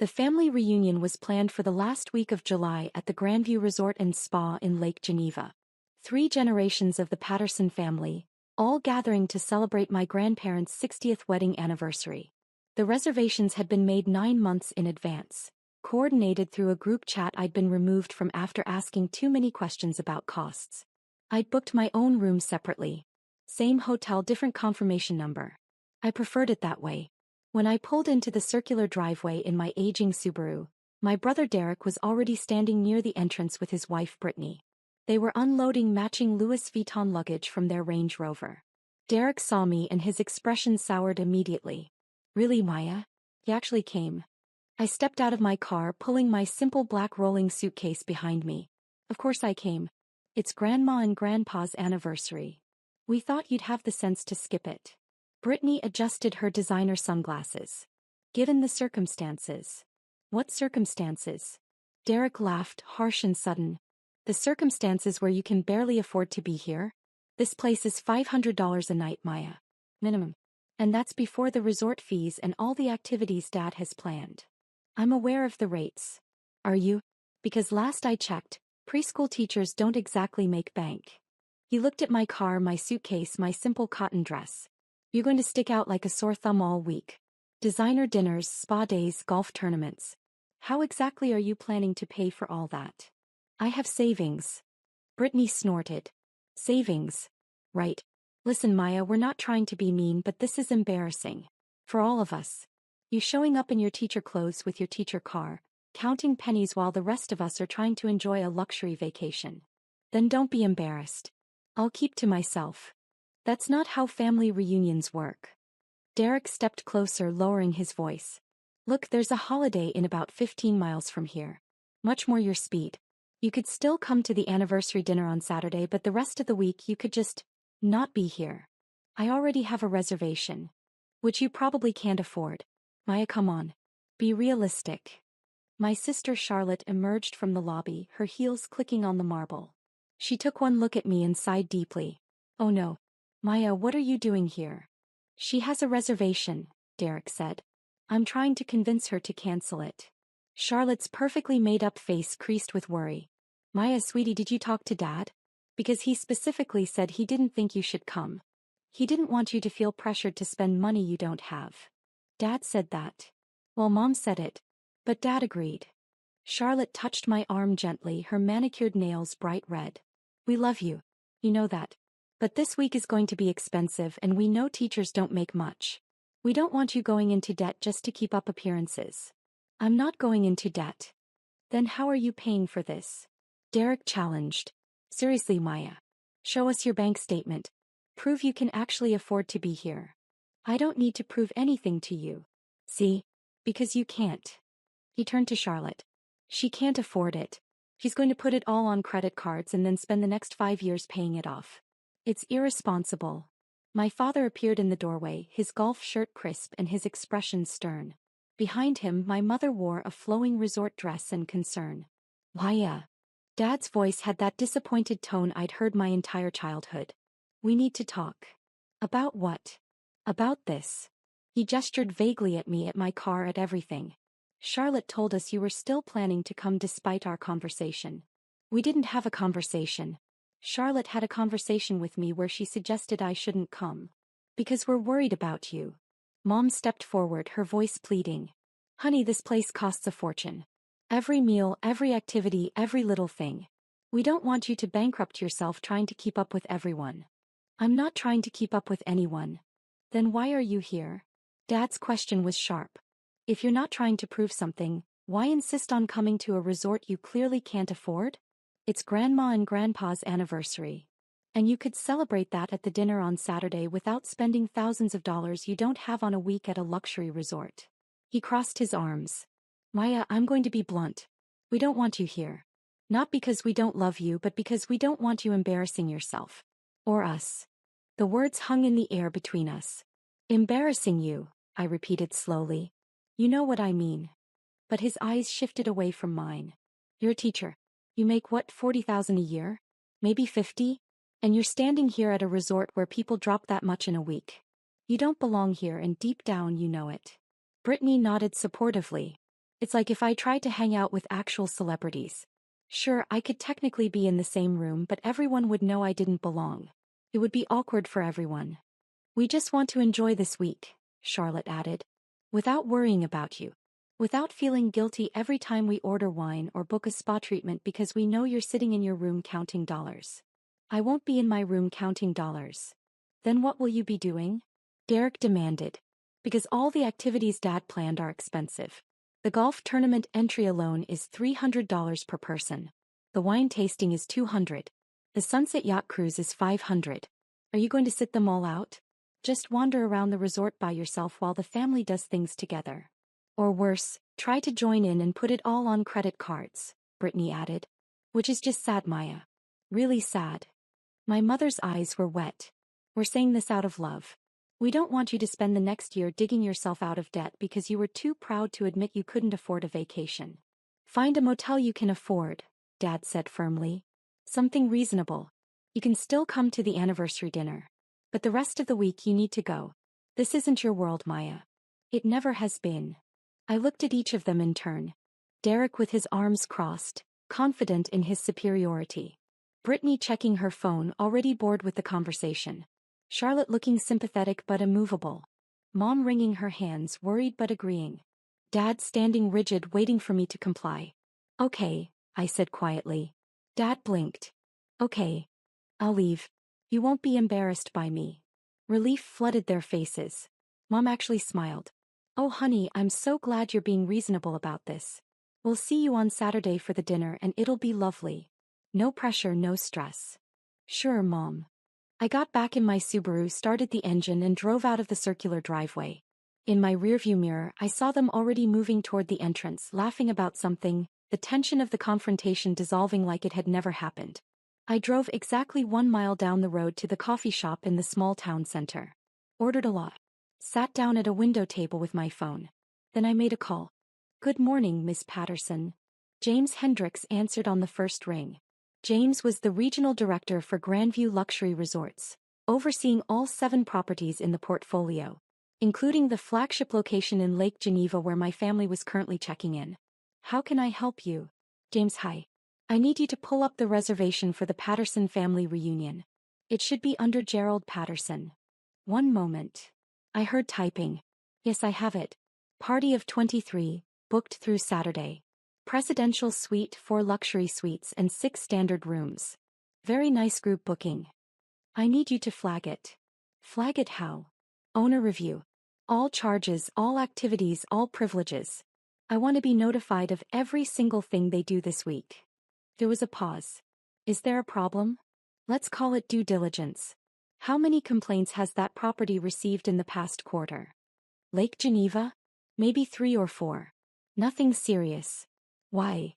The family reunion was planned for the last week of July at the Grandview Resort and Spa in Lake Geneva. 3 generations of the Patterson family, all gathering to celebrate my grandparents' 60th wedding anniversary. The reservations had been made 9 months in advance, coordinated through a group chat I'd been removed from after asking too many questions about costs. I'd booked my own room separately. Same hotel, different confirmation number. I preferred it that way. When I pulled into the circular driveway in my aging Subaru, my brother Derek was already standing near the entrance with his wife Brittany. They were unloading matching Louis Vuitton luggage from their Range Rover. Derek saw me and his expression soured immediately. "Really, Maya? He actually came." I stepped out of my car, pulling my simple black rolling suitcase behind me. "Of course I came. It's Grandma and Grandpa's anniversary. We thought you'd have the sense to skip it." Brittany adjusted her designer sunglasses. "Given the circumstances." "What circumstances?" Derek laughed, harsh and sudden. "The circumstances where you can barely afford to be here? This place is $500 a night, Maya. Minimum. And that's before the resort fees and all the activities Dad has planned." "I'm aware of the rates." "Are you? Because last I checked, preschool teachers don't exactly make bank." He looked at my car, my suitcase, my simple cotton dress. "You're going to stick out like a sore thumb all week. Designer dinners, spa days, golf tournaments. How exactly are you planning to pay for all that?" "I have savings." Brittany snorted. "Savings? Right. Listen, Maya, we're not trying to be mean, but this is embarrassing. For all of us. You showing up in your teacher clothes with your teacher car, counting pennies while the rest of us are trying to enjoy a luxury vacation. Then don't be embarrassed. I'll keep to myself. That's not how family reunions work." Derek stepped closer, lowering his voice. "Look, there's a Holiday Inn about 15 miles from here. Much more your speed. You could still come to the anniversary dinner on Saturday, but the rest of the week you could just not be here. I already have a reservation. Which you probably can't afford. Maya, come on. Be realistic." My sister Charlotte emerged from the lobby, her heels clicking on the marble. She took one look at me and sighed deeply. "Oh no. Maya, what are you doing here?" "She has a reservation," Derek said. "I'm trying to convince her to cancel it." Charlotte's perfectly made-up face creased with worry. "Maya, sweetie, did you talk to Dad? Because he specifically said he didn't think you should come. He didn't want you to feel pressured to spend money you don't have." "Dad said that." "Well, Mom said it. But Dad agreed." Charlotte touched my arm gently, her manicured nails bright red. "We love you. You know that. But this week is going to be expensive and we know teachers don't make much. We don't want you going into debt just to keep up appearances." "I'm not going into debt." "Then how are you paying for this?" Derek challenged. "Seriously, Maya. Show us your bank statement. Prove you can actually afford to be here." "I don't need to prove anything to you." "See? Because you can't." He turned to Charlotte. "She can't afford it. She's going to put it all on credit cards and then spend the next 5 years paying it off. It's irresponsible." My father appeared in the doorway, his golf shirt crisp and his expression stern. Behind him, my mother wore a flowing resort dress and concern. "Maya." Dad's voice had that disappointed tone I'd heard my entire childhood. "We need to talk." "About what?" "About this." He gestured vaguely at me, at my car, at everything. "Charlotte told us you were still planning to come despite our conversation." "We didn't have a conversation. Charlotte had a conversation with me where she suggested I shouldn't come. Because we're worried about you." Mom stepped forward, her voice pleading. "Honey, this place costs a fortune. Every meal, every activity, every little thing. We don't want you to bankrupt yourself trying to keep up with everyone." "I'm not trying to keep up with anyone." "Then why are you here?" Dad's question was sharp. "If you're not trying to prove something, why insist on coming to a resort you clearly can't afford? It's Grandma and Grandpa's anniversary. And you could celebrate that at the dinner on Saturday without spending thousands of dollars you don't have on a week at a luxury resort." He crossed his arms. "Maya, I'm going to be blunt. We don't want you here. Not because we don't love you, but because we don't want you embarrassing yourself. Or us." The words hung in the air between us. "Embarrassing you," I repeated slowly. "You know what I mean." But his eyes shifted away from mine. "You're a teacher. You make what, 40,000 a year? Maybe 50? And you're standing here at a resort where people drop that much in a week. You don't belong here, and deep down you know it." Brittany nodded supportively. It's like if I tried to hang out with actual celebrities. Sure, I could technically be in the same room, but everyone would know I didn't belong. It would be awkward for everyone. We just want to enjoy this week, Charlotte added. Without worrying about you. Without feeling guilty every time we order wine or book a spa treatment because we know you're sitting in your room counting dollars. I won't be in my room counting dollars. Then what will you be doing? Derek demanded. Because all the activities Dad planned are expensive. The golf tournament entry alone is $300 per person. The wine tasting is $200. The sunset yacht cruise is $500. Are you going to sit them all out? Just wander around the resort by yourself while the family does things together. Or worse, try to join in and put it all on credit cards, Brittany added. Which is just sad, Maya. Really sad. My mother's eyes were wet. We're saying this out of love. We don't want you to spend the next year digging yourself out of debt because you were too proud to admit you couldn't afford a vacation. Find a motel you can afford, Dad said firmly. Something reasonable. You can still come to the anniversary dinner. But the rest of the week you need to go. This isn't your world, Maya. It never has been. I looked at each of them in turn. Derek with his arms crossed, confident in his superiority. Brittany checking her phone, already bored with the conversation. Charlotte looking sympathetic but immovable. Mom wringing her hands, worried but agreeing. Dad standing rigid, waiting for me to comply. Okay, I said quietly. Dad blinked. Okay. I'll leave. You won't be embarrassed by me. Relief flooded their faces. Mom actually smiled. Oh honey, I'm so glad you're being reasonable about this. We'll see you on Saturday for the dinner and it'll be lovely. No pressure, no stress. Sure, Mom. I got back in my Subaru, started the engine and drove out of the circular driveway. In my rearview mirror, I saw them already moving toward the entrance, laughing about something, the tension of the confrontation dissolving like it had never happened. I drove exactly 1 mile down the road to the coffee shop in the small town center. Ordered a lot. Sat down at a window table with my phone. Then I made a call. Good morning, Miss Patterson. James Hendricks answered on the first ring. James was the regional director for Grandview Luxury Resorts, overseeing all 7 properties in the portfolio, including the flagship location in Lake Geneva where my family was currently checking in. How can I help you? James, hi. I need you to pull up the reservation for the Patterson family reunion. It should be under Gerald Patterson. One moment. I heard typing. Yes, I have it. Party of 23, booked through Saturday. Presidential suite, 4 luxury suites and 6 standard rooms. Very nice group booking. I need you to flag it. Flag it how? Owner review. All charges, all activities, all privileges. I want to be notified of every single thing they do this week. There was a pause. Is there a problem? Let's call it due diligence. How many complaints has that property received in the past quarter? Lake Geneva? Maybe 3 or 4. Nothing serious. Why?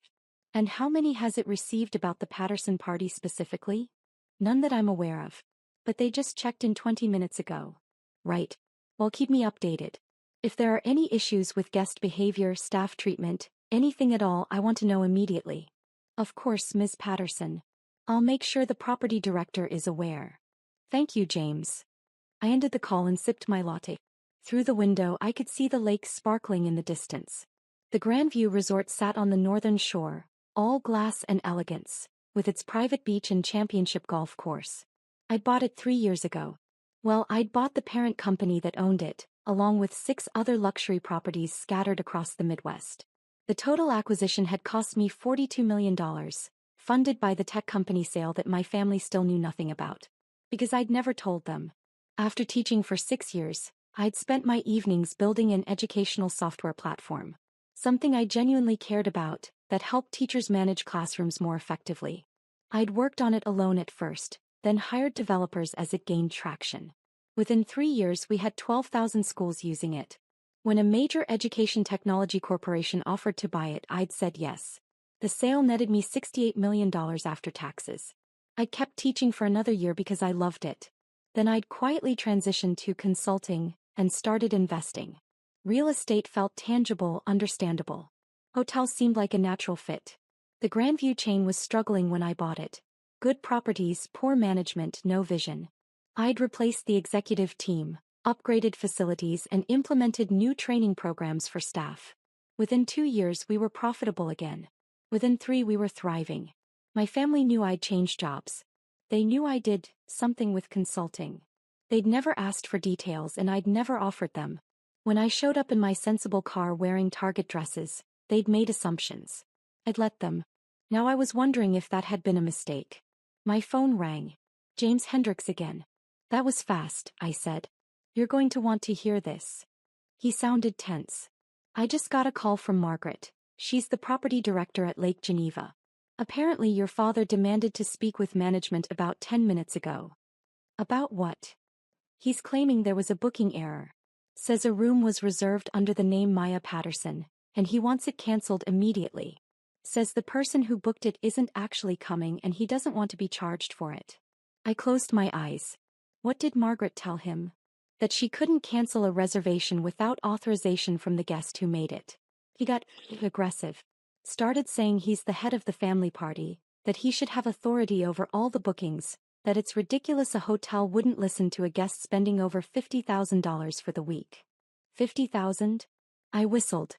And how many has it received about the Patterson party specifically? None that I'm aware of. But they just checked in 20 minutes ago. Right. Well, keep me updated. If there are any issues with guest behavior, staff treatment, anything at all, I want to know immediately. Of course, Ms. Patterson. I'll make sure the property director is aware. Thank you, James. I ended the call and sipped my latte. Through the window, I could see the lake sparkling in the distance. The Grandview Resort sat on the northern shore, all glass and elegance, with its private beach and championship golf course. I'd bought it 3 years ago. Well, I'd bought the parent company that owned it, along with 6 other luxury properties scattered across the Midwest. The total acquisition had cost me $42 million, funded by the tech company sale that my family still knew nothing about. Because I'd never told them. After teaching for 6 years, I'd spent my evenings building an educational software platform. Something I genuinely cared about, that helped teachers manage classrooms more effectively. I'd worked on it alone at first, then hired developers as it gained traction. Within 3 years we had 12,000 schools using it. When a major education technology corporation offered to buy it, I'd said yes. The sale netted me $68 million after taxes. I kept teaching for another year because I loved it. Then I'd quietly transitioned to consulting and started investing. Real estate felt tangible, understandable. Hotels seemed like a natural fit. The Grandview chain was struggling when I bought it. Good properties, poor management, no vision. I'd replaced the executive team, upgraded facilities and implemented new training programs for staff. Within 2 years we were profitable again. Within 3 we were thriving. My family knew I'd changed jobs. They knew I did something with consulting. They'd never asked for details and I'd never offered them. When I showed up in my sensible car wearing Target dresses, they'd made assumptions. I'd let them. Now I was wondering if that had been a mistake. My phone rang. James Hendricks again. That was fast, I said. You're going to want to hear this. He sounded tense. I just got a call from Margaret. She's the property director at Lake Geneva. Apparently your father demanded to speak with management about 10 minutes ago. About what? He's claiming there was a booking error. Says a room was reserved under the name Maya Patterson, and he wants it cancelled immediately. Says the person who booked it isn't actually coming and he doesn't want to be charged for it. I closed my eyes. What did Margaret tell him? That she couldn't cancel a reservation without authorization from the guest who made it. He got aggressive. Started saying he's the head of the family party, that he should have authority over all the bookings, that it's ridiculous a hotel wouldn't listen to a guest spending over $50,000 for the week. 50,000? I whistled.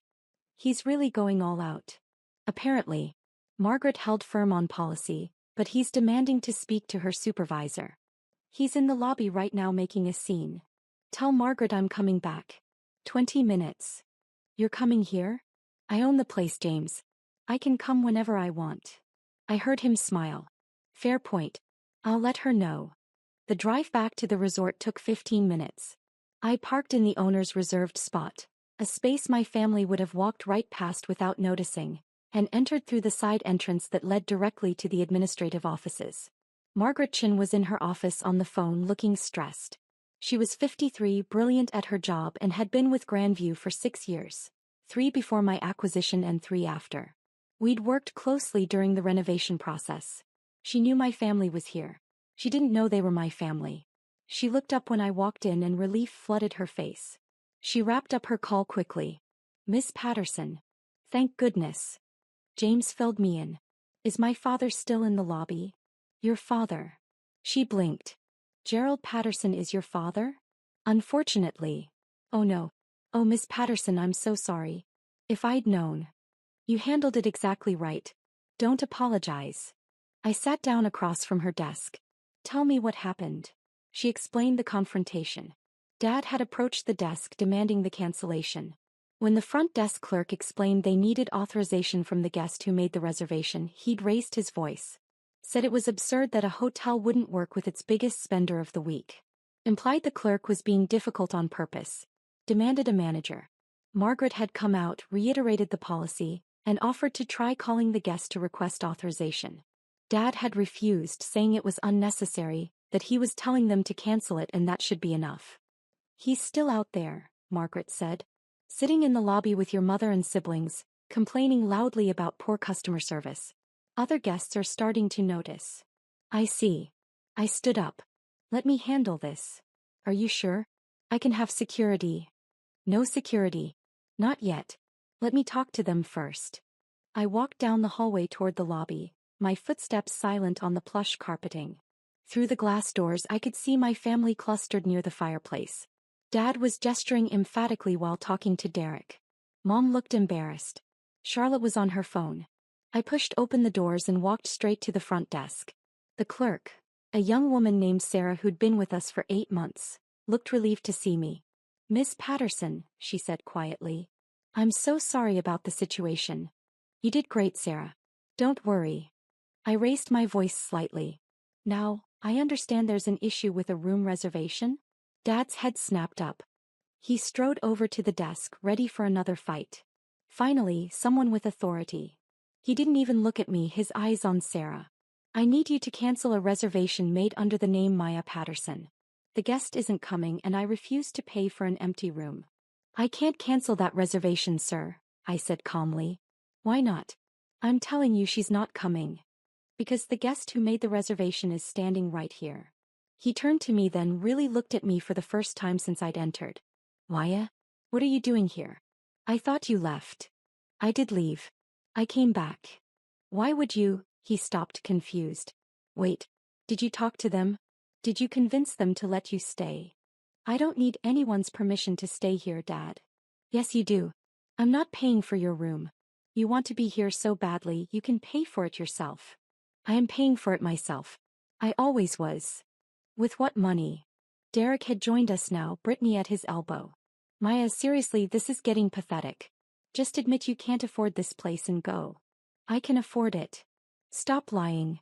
He's really going all out. Apparently. Margaret held firm on policy, but he's demanding to speak to her supervisor. He's in the lobby right now making a scene. Tell Margaret I'm coming back. 20 minutes. You're coming here? I own the place, James. I can come whenever I want. I heard him smile. Fair point. I'll let her know. The drive back to the resort took 15 minutes. I parked in the owner's reserved spot, a space my family would have walked right past without noticing, and entered through the side entrance that led directly to the administrative offices. Margaret Chin was in her office on the phone looking stressed. She was 53, brilliant at her job and had been with Grandview for 6 years, 3 before my acquisition and 3 after. We'd worked closely during the renovation process. She knew my family was here. She didn't know they were my family. She looked up when I walked in and relief flooded her face. She wrapped up her call quickly. Miss Patterson. Thank goodness. James filled me in. Is my father still in the lobby? Your father. She blinked. Gerald Patterson is your father? Unfortunately. Oh no. Oh, Miss Patterson, I'm so sorry. If I'd known. You handled it exactly right. Don't apologize. I sat down across from her desk. Tell me what happened. She explained the confrontation. Dad had approached the desk demanding the cancellation. When the front desk clerk explained they needed authorization from the guest who made the reservation, he'd raised his voice. Said it was absurd that a hotel wouldn't work with its biggest spender of the week. Implied the clerk was being difficult on purpose. Demanded a manager. Margaret had come out, reiterated the policy, and offered to try calling the guest to request authorization. Dad had refused, saying it was unnecessary, that he was telling them to cancel it and that should be enough. He's still out there, Margaret said. Sitting in the lobby with your mother and siblings, complaining loudly about poor customer service. Other guests are starting to notice. I see. I stood up. Let me handle this. Are you sure? I can have security. No security. Not yet. Let me talk to them first. I walked down the hallway toward the lobby, my footsteps silent on the plush carpeting. Through the glass doors I could see my family clustered near the fireplace. Dad was gesturing emphatically while talking to Derek. Mom looked embarrassed. Charlotte was on her phone. I pushed open the doors and walked straight to the front desk. The clerk, a young woman named Sarah who'd been with us for 8 months, looked relieved to see me. Miss Patterson, she said quietly. I'm so sorry about the situation. You did great, Sarah. Don't worry. I raised my voice slightly. Now, I understand there's an issue with a room reservation? Dad's head snapped up. He strode over to the desk, ready for another fight. Finally, someone with authority. He didn't even look at me, his eyes on Sarah. I need you to cancel a reservation made under the name Maya Patterson. The guest isn't coming and I refuse to pay for an empty room. I can't cancel that reservation, sir, I said calmly. Why not? I'm telling you she's not coming. Because the guest who made the reservation is standing right here. He turned to me then really looked at me for the first time since I'd entered. Maya? What are you doing here? I thought you left. I did leave. I came back. Why would you? He stopped, confused. Wait. Did you talk to them? Did you convince them to let you stay? I don't need anyone's permission to stay here, Dad. Yes, you do. I'm not paying for your room. You want to be here so badly, you can pay for it yourself. I am paying for it myself. I always was. With what money? Derek had joined us now, Brittany at his elbow. Maya, seriously, this is getting pathetic. Just admit you can't afford this place and go. I can afford it. Stop lying.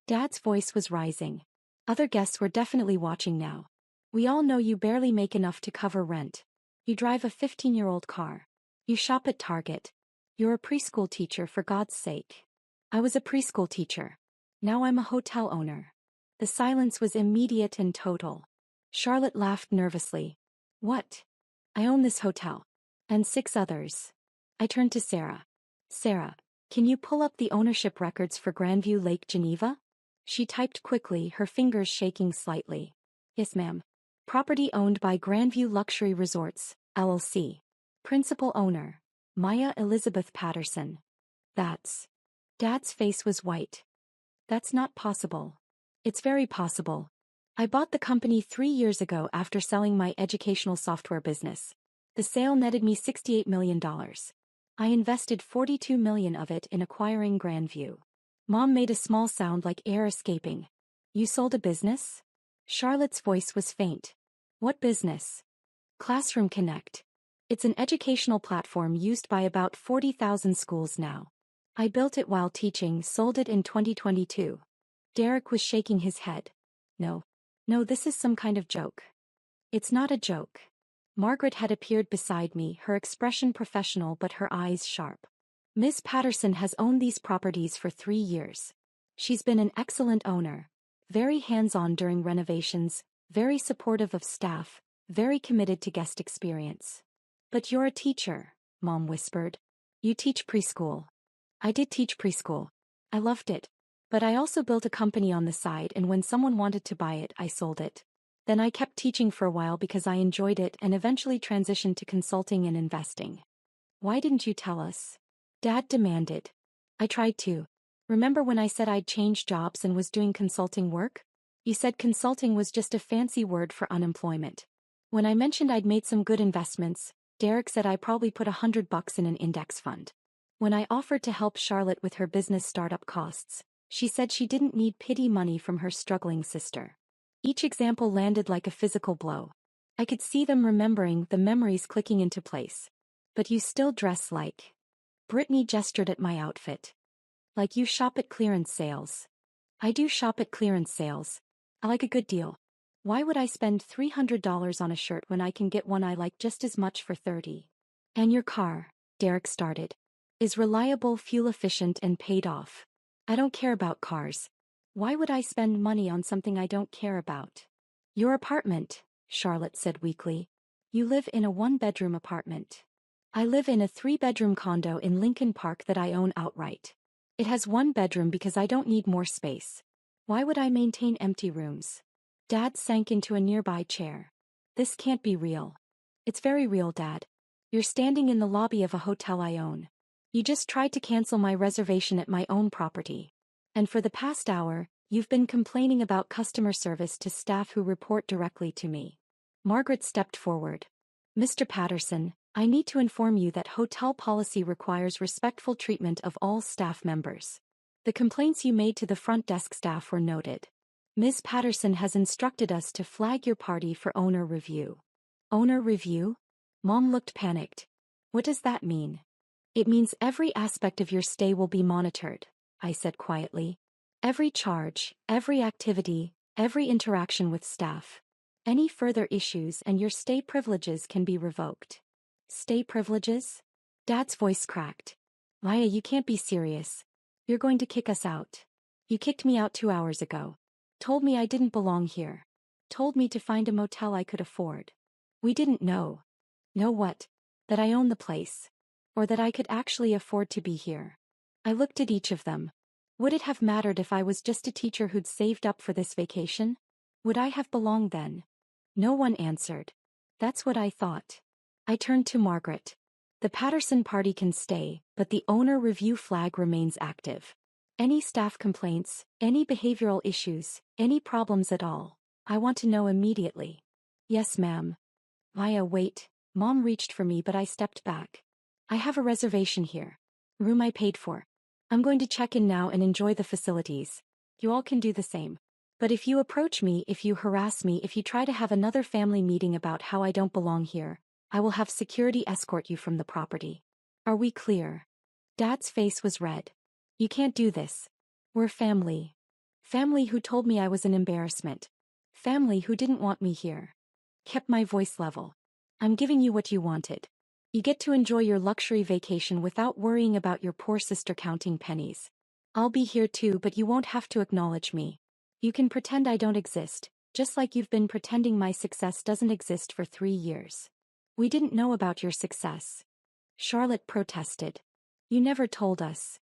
Dad's voice was rising. Other guests were definitely watching now. We all know you barely make enough to cover rent. You drive a 15-year-old car. You shop at Target. You're a preschool teacher, for God's sake. I was a preschool teacher. Now I'm a hotel owner. The silence was immediate and total. Charlotte laughed nervously. What? I own this hotel. And 6 others. I turned to Sarah. Sarah, can you pull up the ownership records for Grandview Lake Geneva? She typed quickly, her fingers shaking slightly. Yes, ma'am. Property owned by Grandview Luxury Resorts, LLC. Principal owner, Maya Elizabeth Patterson. That's... Dad's face was white. That's not possible. It's very possible. I bought the company 3 years ago after selling my educational software business. The sale netted me $68 million. I invested $42 million of it in acquiring Grandview. Mom made a small sound like air escaping. You sold a business? Charlotte's voice was faint. What business? Classroom Connect. It's an educational platform used by about 40,000 schools now. I built it while teaching, sold it in 2022. Derek was shaking his head. No, this is some kind of joke. It's not a joke. Margaret had appeared beside me, her expression professional but her eyes sharp. Miss Patterson has owned these properties for 3 years. She's been an excellent owner. Very hands-on during renovations, very supportive of staff, very committed to guest experience. But you're a teacher, Mom whispered. You teach preschool. I did teach preschool. I loved it. But I also built a company on the side, and when someone wanted to buy it, I sold it. Then I kept teaching for a while because I enjoyed it and eventually transitioned to consulting and investing. Why didn't you tell us? Dad demanded. I tried to. Remember when I said I'd changed jobs and was doing consulting work? You said consulting was just a fancy word for unemployment. When I mentioned I'd made some good investments, Derek said I probably put $100 in an index fund. When I offered to help Charlotte with her business startup costs, she said she didn't need pity money from her struggling sister. Each example landed like a physical blow. I could see them remembering, the memories clicking into place. But you still dress like... Brittany gestured at my outfit. Like you shop at clearance sales. I do shop at clearance sales. I like a good deal. Why would I spend $300 on a shirt when I can get one I like just as much for $30? And your car, Derek started, is reliable, fuel efficient, and paid off. I don't care about cars. Why would I spend money on something I don't care about? Your apartment, Charlotte said weakly. You live in a 1-bedroom apartment. I live in a 3-bedroom condo in Lincoln Park that I own outright. It has 1 bedroom because I don't need more space. Why would I maintain empty rooms? Dad sank into a nearby chair. This can't be real. It's very real, Dad. You're standing in the lobby of a hotel I own. You just tried to cancel my reservation at my own property. And for the past hour, you've been complaining about customer service to staff who report directly to me. Margaret stepped forward. Mr. Patterson, I need to inform you that hotel policy requires respectful treatment of all staff members. The complaints you made to the front desk staff were noted. Ms. Patterson has instructed us to flag your party for owner review. Owner review? Mom looked panicked. What does that mean? It means every aspect of your stay will be monitored, I said quietly. Every charge, every activity, every interaction with staff. Any further issues and your stay privileges can be revoked. Stay privileges? Dad's voice cracked. Maya, you can't be serious. You're going to kick us out. You kicked me out 2 hours ago. Told me I didn't belong here. Told me to find a motel I could afford. We didn't know. Know what? That I own the place. Or that I could actually afford to be here. I looked at each of them. Would it have mattered if I was just a teacher who'd saved up for this vacation? Would I have belonged then? No one answered. That's what I thought. I turned to Margaret. The Patterson party can stay, but the owner review flag remains active. Any staff complaints, any behavioral issues, any problems at all, I want to know immediately. Yes, ma'am. Maya, wait. Mom reached for me but I stepped back. I have a reservation here. Room I paid for. I'm going to check in now and enjoy the facilities. You all can do the same. But if you approach me, if you harass me, if you try to have another family meeting about how I don't belong here, I will have security escort you from the property. Are we clear? Dad's face was red. You can't do this. We're family. Family who told me I was an embarrassment. Family who didn't want me here. Kept my voice level. I'm giving you what you wanted. You get to enjoy your luxury vacation without worrying about your poor sister counting pennies. I'll be here too, but you won't have to acknowledge me. You can pretend I don't exist, just like you've been pretending my success doesn't exist for 3 years. We didn't know about your success. Charlotte protested. You never told us.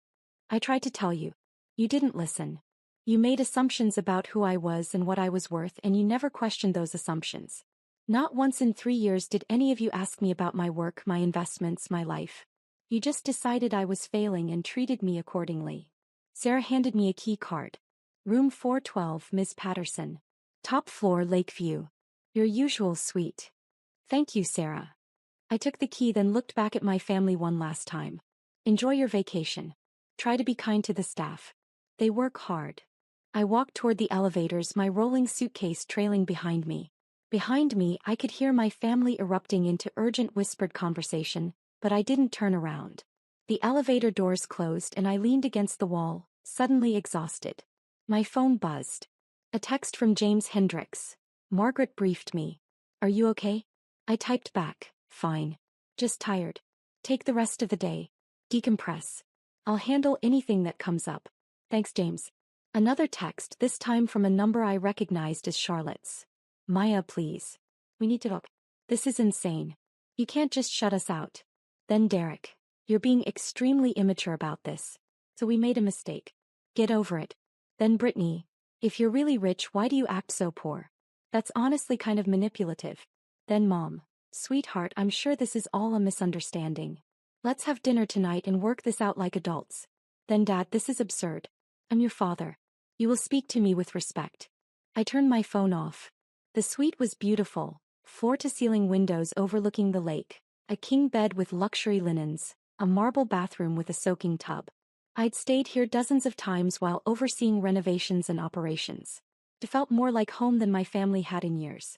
I tried to tell you. You didn't listen. You made assumptions about who I was and what I was worth, and you never questioned those assumptions. Not once in 3 years did any of you ask me about my work, my investments, my life. You just decided I was failing and treated me accordingly. Sarah handed me a key card. Room 412, Ms. Patterson. Top floor, Lakeview. Your usual suite. Thank you, Sarah. I took the key, then looked back at my family one last time. Enjoy your vacation. Try to be kind to the staff. They work hard. I walked toward the elevators, my rolling suitcase trailing behind me. Behind me, I could hear my family erupting into urgent whispered conversation, but I didn't turn around. The elevator doors closed and I leaned against the wall, suddenly exhausted. My phone buzzed. A text from James Hendricks. Margaret briefed me. Are you okay? I typed back, fine. Just tired. Take the rest of the day. Decompress. I'll handle anything that comes up. Thanks, James. Another text, this time from a number I recognized as Charlotte's. Maya, please. We need to talk. This is insane. You can't just shut us out. Then Derek. You're being extremely immature about this. So we made a mistake. Get over it. Then Brittany. If you're really rich, why do you act so poor? That's honestly kind of manipulative. Then Mom. Sweetheart, I'm sure this is all a misunderstanding. Let's have dinner tonight and work this out like adults. Then Dad, this is absurd. I'm your father. You will speak to me with respect. I turned my phone off. The suite was beautiful, floor-to-ceiling windows overlooking the lake, a king bed with luxury linens, a marble bathroom with a soaking tub. I'd stayed here dozens of times while overseeing renovations and operations. It felt more like home than my family had in years.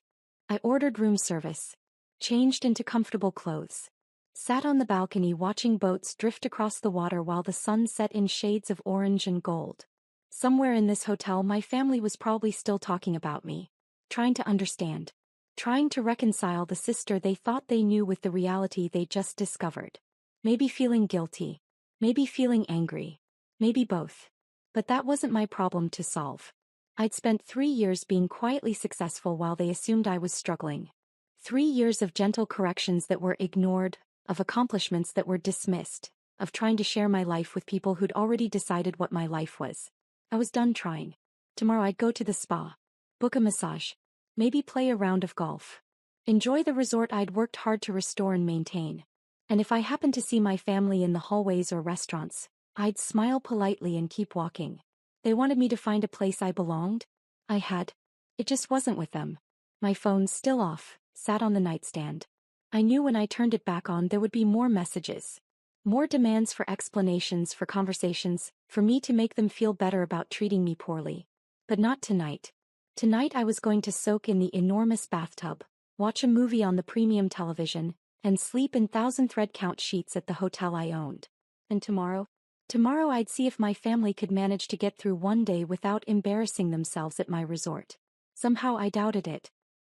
I ordered room service, changed into comfortable clothes, sat on the balcony watching boats drift across the water while the sun set in shades of orange and gold. Somewhere in this hotel, my family was probably still talking about me, trying to understand, trying to reconcile the sister they thought they knew with the reality they just discovered. Maybe feeling guilty. Maybe feeling angry. Maybe both. But that wasn't my problem to solve. I'd spent 3 years being quietly successful while they assumed I was struggling. 3 years of gentle corrections that were ignored, of accomplishments that were dismissed, of trying to share my life with people who'd already decided what my life was. I was done trying. Tomorrow I'd go to the spa, book a massage, maybe play a round of golf. Enjoy the resort I'd worked hard to restore and maintain. And if I happened to see my family in the hallways or restaurants, I'd smile politely and keep walking. They wanted me to find a place I belonged. I had. It just wasn't with them. My phone, still off, sat on the nightstand. I knew when I turned it back on there would be more messages. More demands for explanations, for conversations, for me to make them feel better about treating me poorly. But not tonight. Tonight I was going to soak in the enormous bathtub, watch a movie on the premium television, and sleep in 1,000 thread-count sheets at the hotel I owned. And tomorrow? Tomorrow I'd see if my family could manage to get through one day without embarrassing themselves at my resort. Somehow I doubted it.